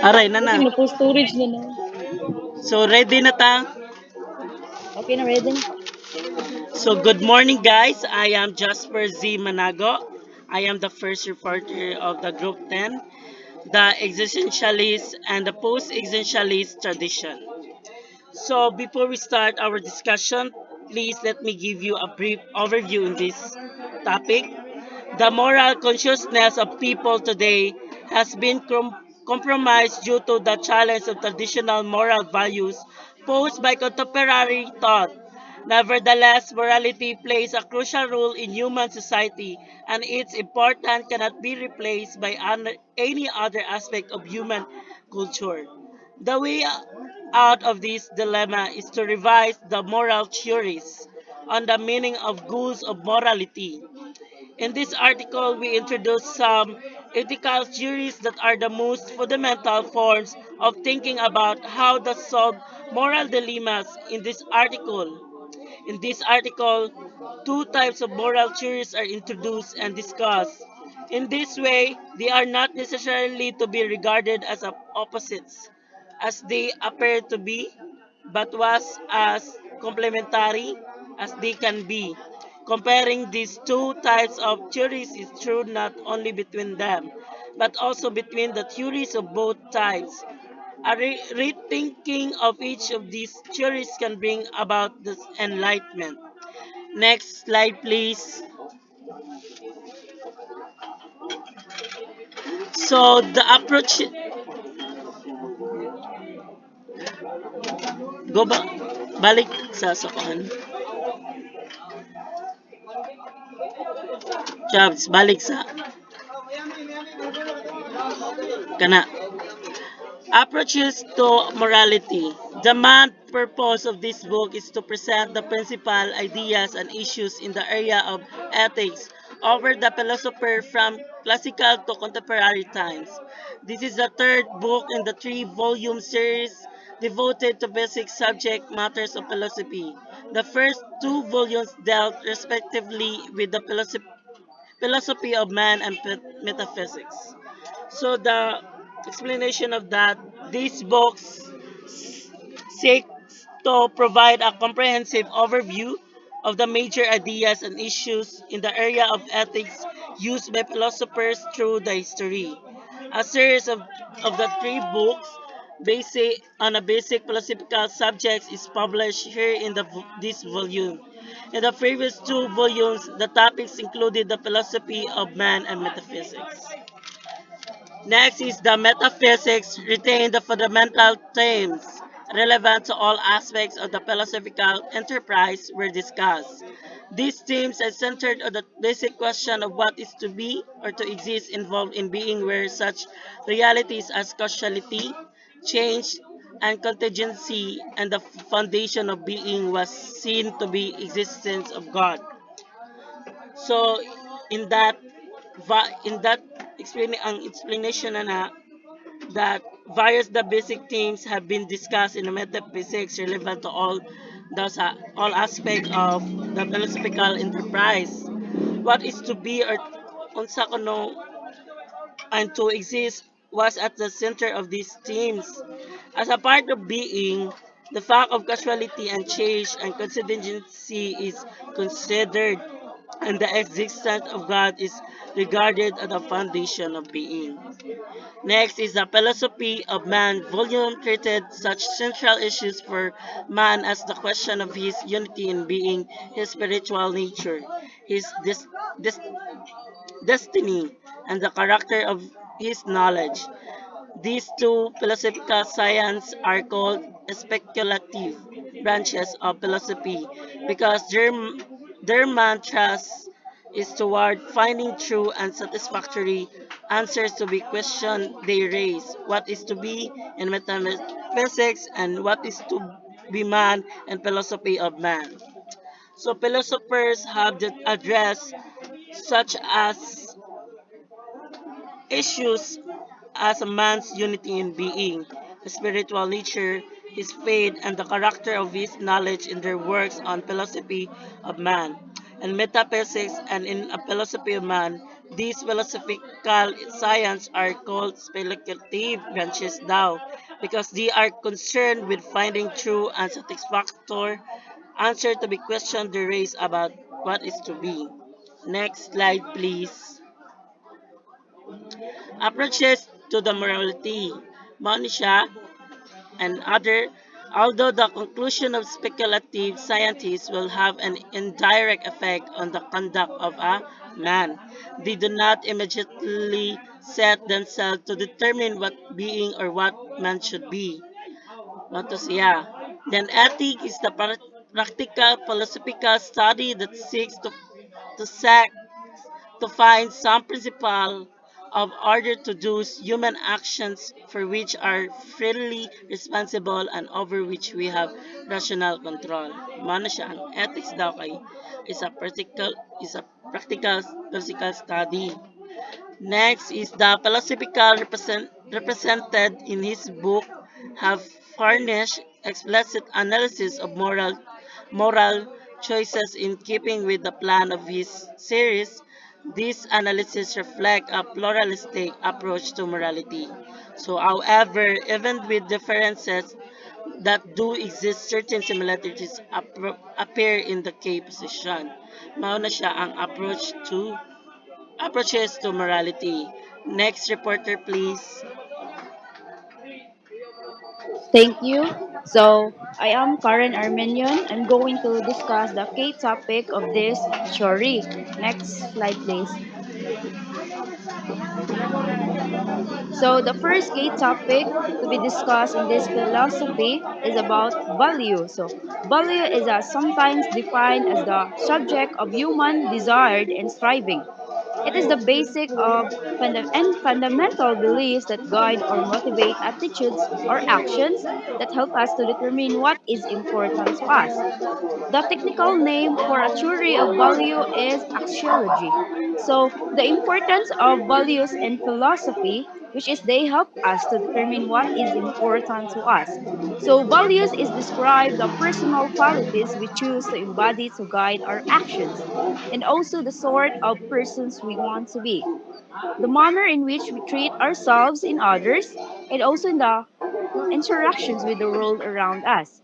Aray na na. Kasi mo storage na na. So ready na ta? Okay na, ready na. So good morning guys. I am Jasper Z Manago. I am the first reporter of the Group 10, the Existentialist and the Post-Existentialist tradition. So before we start our discussion, please let me give you a brief overview in this topic. The moral consciousness of people today has been compromised due to the challenge of traditional moral values posed by contemporary thought. Nevertheless, morality plays a crucial role in human society, and its importance cannot be replaced by any other aspect of human culture. The way out of this dilemma is to revise the moral theories on the meaning of goals of morality. In this article, we introduce some ethical theories that are the most fundamental forms of thinking about how to solve moral dilemmas in this article, two types of moral theories are introduced and discussed. In this way, they are not necessarily to be regarded as opposites, as they appear to be, but was as complementary as they can be. Comparing these two types of theories is true not only between them, but also between the theories of both types. A rethinking of each of these theories can bring about this enlightenment. Next slide, please. So the approach, go ba, balik sa sokohan. Jobs, balik sa kana. Approaches to morality. The main purpose of this book is to present the principal ideas and issues in the area of ethics over the philosopher from classical to contemporary times. This is the third book in the three-volume series devoted to basic subject matters of philosophy. The first two volumes dealt respectively with the philosophy of man and metaphysics. So the explanation of that, these books seeks to provide a comprehensive overview of the major ideas and issues in the area of ethics used by philosophers through the history. A series of the three books based on a basic philosophical subjects is published here in this volume. In the previous two volumes, the topics included the philosophy of man and metaphysics. Next is the metaphysics retain the fundamental themes relevant to all aspects of the philosophical enterprise were discussed. These themes are centered on the basic question of what is to be or to exist involved in being, where such realities as causality, change, and contingency and the foundation of being was seen to be existence of God. So in that in that ang explanation na that various the basic themes have been discussed in the metaphysics relevant to all aspect of the philosophical enterprise. What is to be or unsa kuno and to exist was at the center of these themes. As a part of being, the fact of causality and change and contingency is considered, and the existence of God is regarded as the foundation of being. Next is the philosophy of man. Volume treated such central issues for man as the question of his unity in being, his spiritual nature, his destiny, and the character of his knowledge. These two philosophical sciences are called speculative branches of philosophy because their mantras is toward finding true and satisfactory answers to the question they raise. What is to be in metaphysics and what is to be man and philosophy of man. So philosophers have addressed such as issues as a man's unity in being, his spiritual nature, his faith, and the character of his knowledge in their works on philosophy of man. and metaphysics and in a philosophy of man. These philosophical science are called speculative branches now because they are concerned with finding true and satisfactory answer to be questioned the race about what is to be. Next slide, please. Approaches to the morality. Monisha and other, although the conclusion of speculative scientists will have an indirect effect on the conduct of a man, they do not immediately set themselves to determine what being or what man should be. What to siya. Then ethic is the practical philosophical study that seeks to set to find some principle of order to do human actions for which are freely responsible and over which we have rational control. Mano siya, ang ethics daw kay is a practical physical study. Next is the philosophical represented in his book have furnished explicit analysis of moral choices in keeping with the plan of his series. These analysis reflect a pluralistic approach to morality. So however, even with differences that do exist, certain similarities appear in the K position. Mauna siya ang approaches to morality. Next reporter, please. Thank you. So, I am Karen Armenian. I'm going to discuss the key topic of this story. Next slide, please. So, the first key topic to be discussed in this philosophy is about value. So, value is sometimes defined as the subject of human desire and striving. It is the basic of and fundamental beliefs that guide or motivate attitudes or actions that help us to determine what is important to us. The technical name for a theory of value is axiology. So, the importance of values in philosophy, which is they help us to determine what is important to us. So, values is described the personal qualities we choose to embody to guide our actions, and also the sort of persons we want to be, the manner in which we treat ourselves in others, and also in the interactions with the world around us.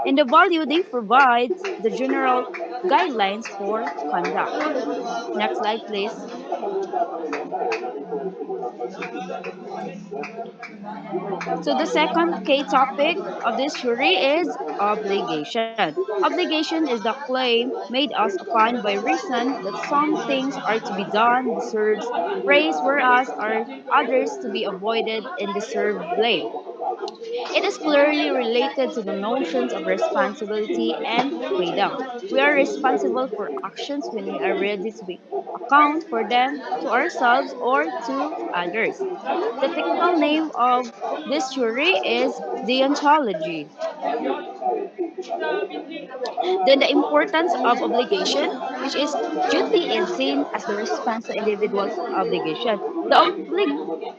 And the value they provide the general guidelines for conduct. Next slide, please. So the second key topic of this theory is obligation. Obligation is the claim made us upon by reason that some things are to be done deserves praise, whereas are others to be avoided and deserve blame. It is clearly related to the notions of responsibility and freedom. We are responsible for actions when we are ready to be account for them to ourselves or to others. The technical name of this theory is deontology. Then the importance of obligation, which is duty is seen as the response to individual's obligation. The obligation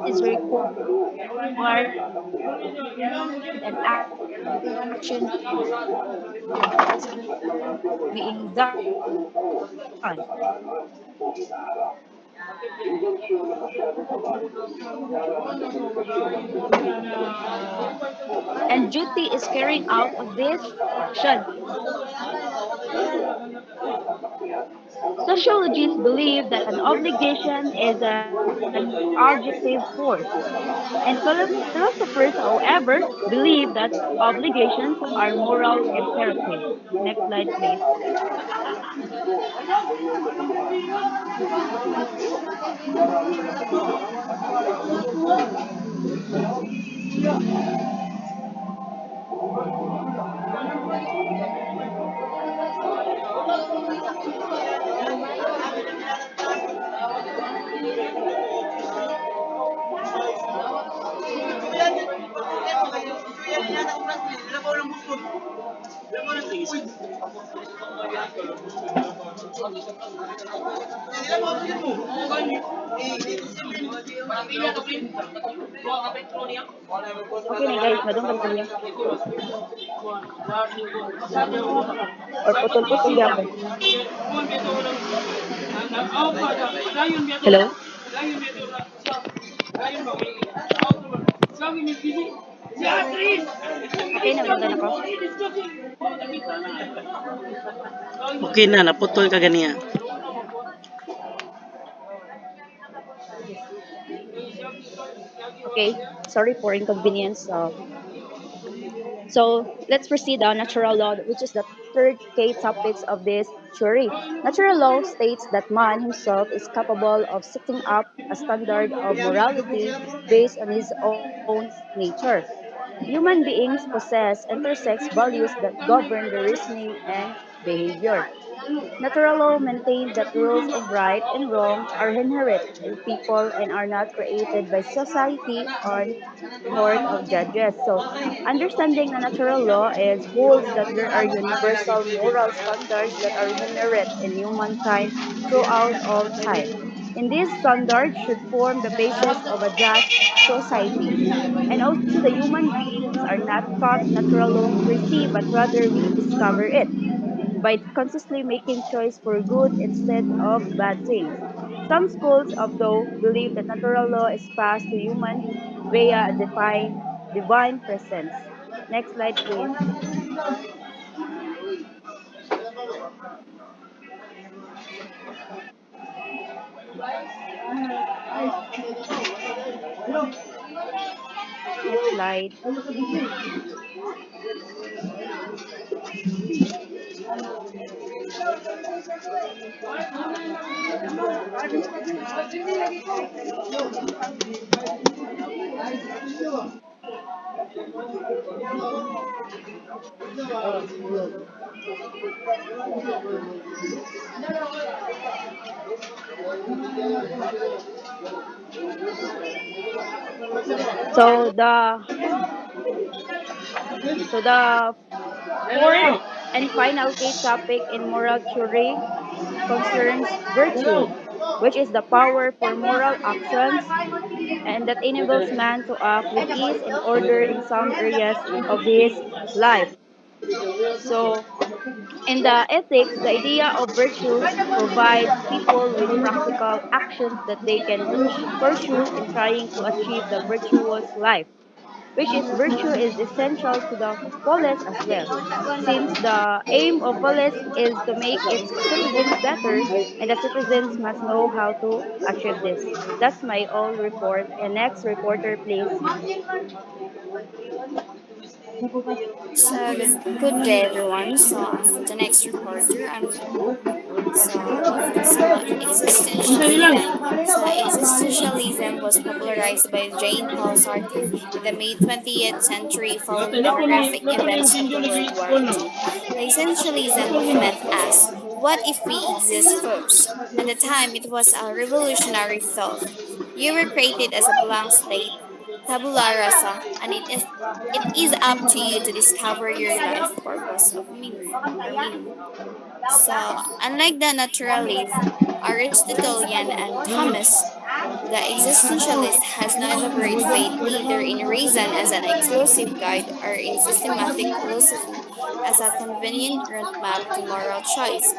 is required in actions and duty is carrying out of this action. Sociologists believe that an obligation is an objective force, and philosophers, however, believe that obligations are moral imperatives. Next slide, please. Okay na guys, madung ka kuya. Or putol-putol gyapon. Hello? Okay na magana ko. Okay na, naputol ka ganiya. Okay. Sorry for inconvenience. So let's proceed on natural law, which is the third key topics of this theory. Natural law states that man himself is capable of setting up a standard of morality based on his own nature. Human beings possess intersex values that govern their reasoning and behavior. Natural law maintains that rules of right and wrong are inherent in people and are not created by society or court of judges. So, understanding the natural law is holds that there are universal moral standards that are inherent in humankind throughout all time. And these standards should form the basis of a just society. And also, the human beings are not taught natural law per se, but rather we discover it by consciously making choice for good instead of bad things. Some schools of thought believe that natural law is passed to humans via a divine presence. Next slide, please. Next slide. So the fourth and final key topic in moral theory concerns virtue, which is the power for moral actions and that enables man to act with ease and order in some areas of his life. So, in the ethics, the idea of virtue provides people with practical actions that they can pursue in trying to achieve the virtuous life, which is virtue is essential to the polis as well, since the aim of polis is to make its citizens better, and the citizens must know how to achieve this. That's my all report. And next reporter, please. So good day everyone. So the next reporter, it's about existentialism. So existentialism was popularized by Jane Paul Sartre in the mid 20th century following the horrific events of the World War II. The existentialism movement asked, "What if we exist first?" At the time, it was a revolutionary thought. You were created as a blank slate, tabula rasa, and it is up to you to discover your life purpose of meaning. So, unlike the naturalist, Aristotelian, and Thomas, the existentialist has no elaborate faith either in reason as an exclusive guide or in systematic philosophy as a convenient roadmap to moral choice.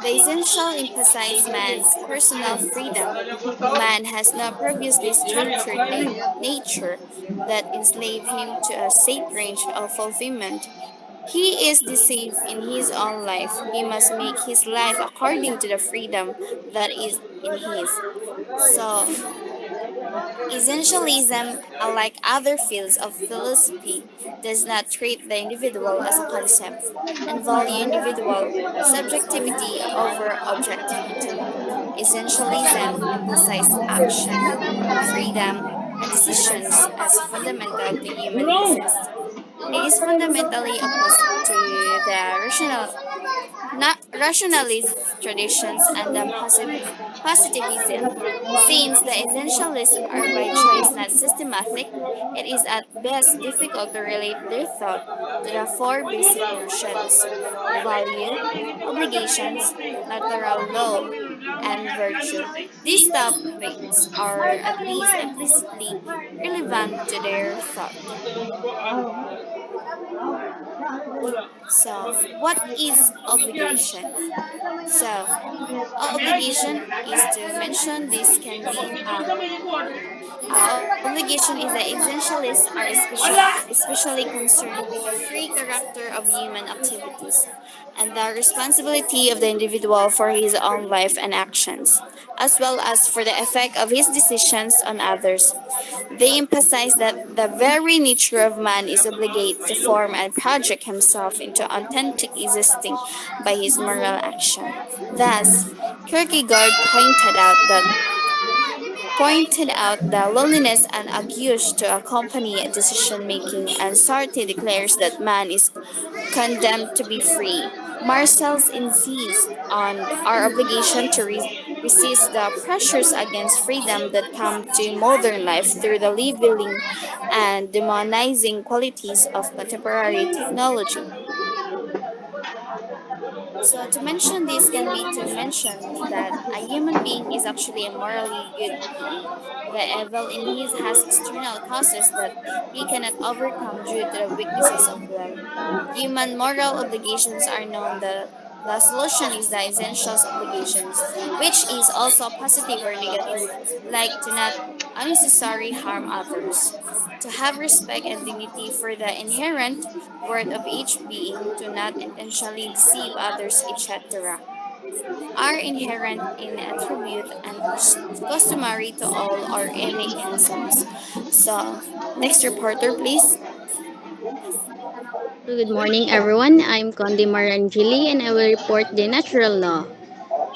The essential emphasize man's personal freedom. Man has no previously structured nature that enslave him to a set range of fulfillment. He is deceived in his own life. He must make his life according to the freedom that is in his. So, essentialism, unlike other fields of philosophy, does not treat the individual as a concept and value individual subjectivity over objectivity. Essentialism emphasizes action, freedom, and decisions as fundamental to human existence. It is fundamentally opposite to the rationalist traditions and the Positivism. Since the essentialists are by choice not systematic, it is at best difficult to relate their thought to the four basic notions: value, obligations, natural law, and virtue. These topics are at least implicitly relevant to their thought. So, what is obligation? So, obligation is to mention this can be obligation is that essentialists are especially concerned with the free character of human activities and the responsibility of the individual for his own life and actions, as well as for the effect of his decisions on others. They emphasize that the very nature of man is obligated to form and project himself into authentic existing by his moral action. Thus, Kierkegaard pointed out the loneliness and anguish to accompany decision making, and Sartre declares that man is condemned to be free. Marcel's insists on our obligation to resist the pressures against freedom that come to modern life through the leveling and demonizing qualities of contemporary technology. So to mention this can be to mention that a human being is actually a morally good being. The evil in his has external causes that he cannot overcome due to the weaknesses of will. Human moral obligations are known. The solution is the essentials obligations, which is also positive or negative, like to not unnecessarily harm others, to have respect and dignity for the inherent worth of each being, to not intentionally deceive others, etc., are inherent in attribute and customary to all or any concepts. So, next reporter, please. So good morning, everyone. I'm Condi Marangili and I will report the natural law.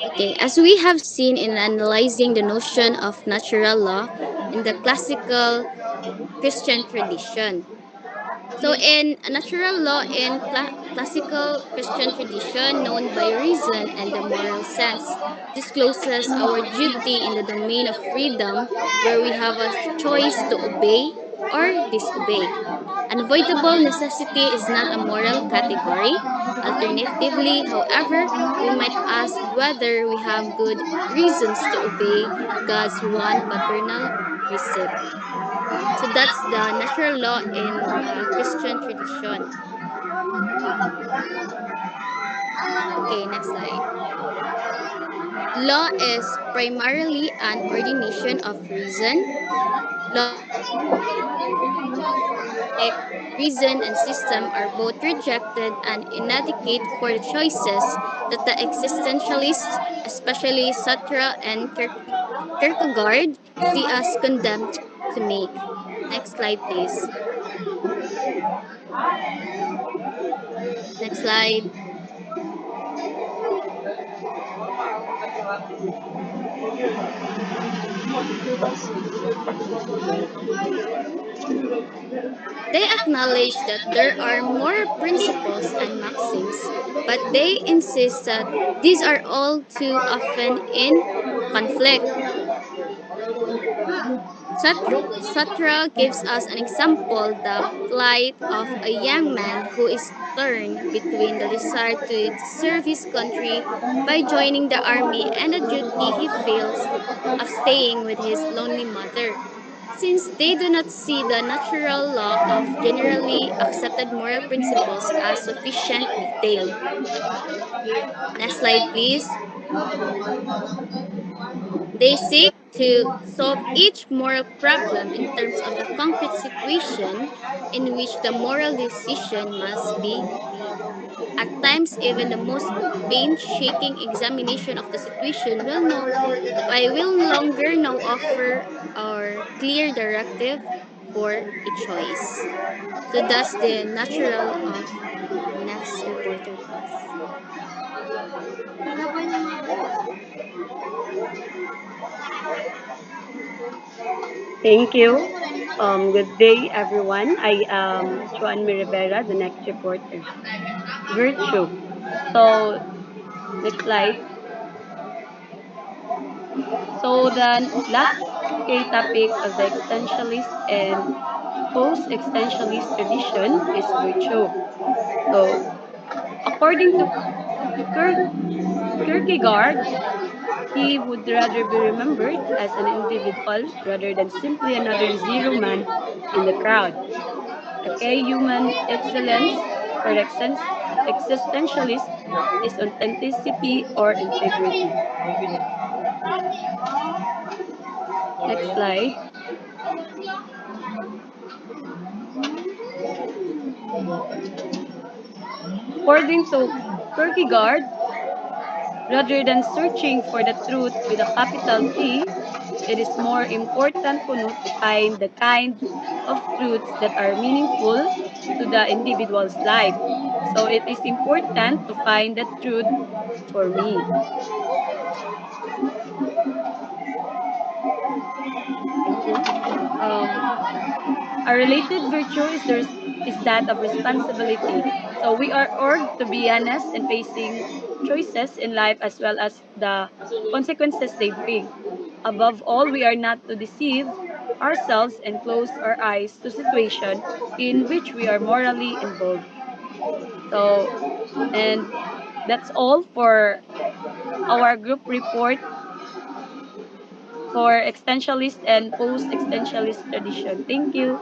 Okay, as we have seen in analyzing the notion of natural law in the classical Christian tradition. So, in a natural law in classical Christian tradition, known by reason and the moral sense, discloses our duty in the domain of freedom, where we have a choice to obey or disobey. Unavoidable necessity is not a moral category. Alternatively, however, we might ask whether we have good reasons to obey God's one paternal precept. So that's the natural law in the Christian tradition. Okay, next slide. Law is primarily an ordination of reason. Logic, reason, and system are both rejected and inadequate for the choices that the existentialists, especially Sartre and Kierkegaard, see us condemned to make. Next slide, please. Next slide. They acknowledge that there are moral principles and maxims, but they insist that these are all too often in conflict. Satra gives us an example: the plight of a young man who is torn between the desire to serve his country by joining the army and the duty he feels of staying with his lonely mother. Since they do not see the natural law of generally accepted moral principles as sufficient detail. Next slide, please. They seek to solve each moral problem in terms of the concrete situation in which the moral decision must be made. At times, even the most painstaking examination of the situation will longer now offer or clear directive for a choice. So that's the natural of next reporter, please. Thank you. Good day, everyone. I am Juan Rivera, the next reporter. Virtue. So, next slide. So the last key topic of the existentialist and post-existentialist tradition is virtue. So according to Kierkegaard, he would rather be remembered as an individual rather than simply another zero man in the crowd. Okay, human excellence for the existentialist is authenticity or integrity. Next slide. According to Kierkegaard, rather than searching for the truth with a capital T, it is more important to find the kind of truths that are meaningful to the individual's life. So it is important to find the truth for me. Thank you. Um, a related virtue is that of responsibility. So we are urged to be honest in facing choices in life as well as the consequences they bring. Above all, we are not to deceive ourselves and close our eyes to situation in which we are morally involved. So, and that's all for our group report for existentialist and post-existentialist tradition. Thank you.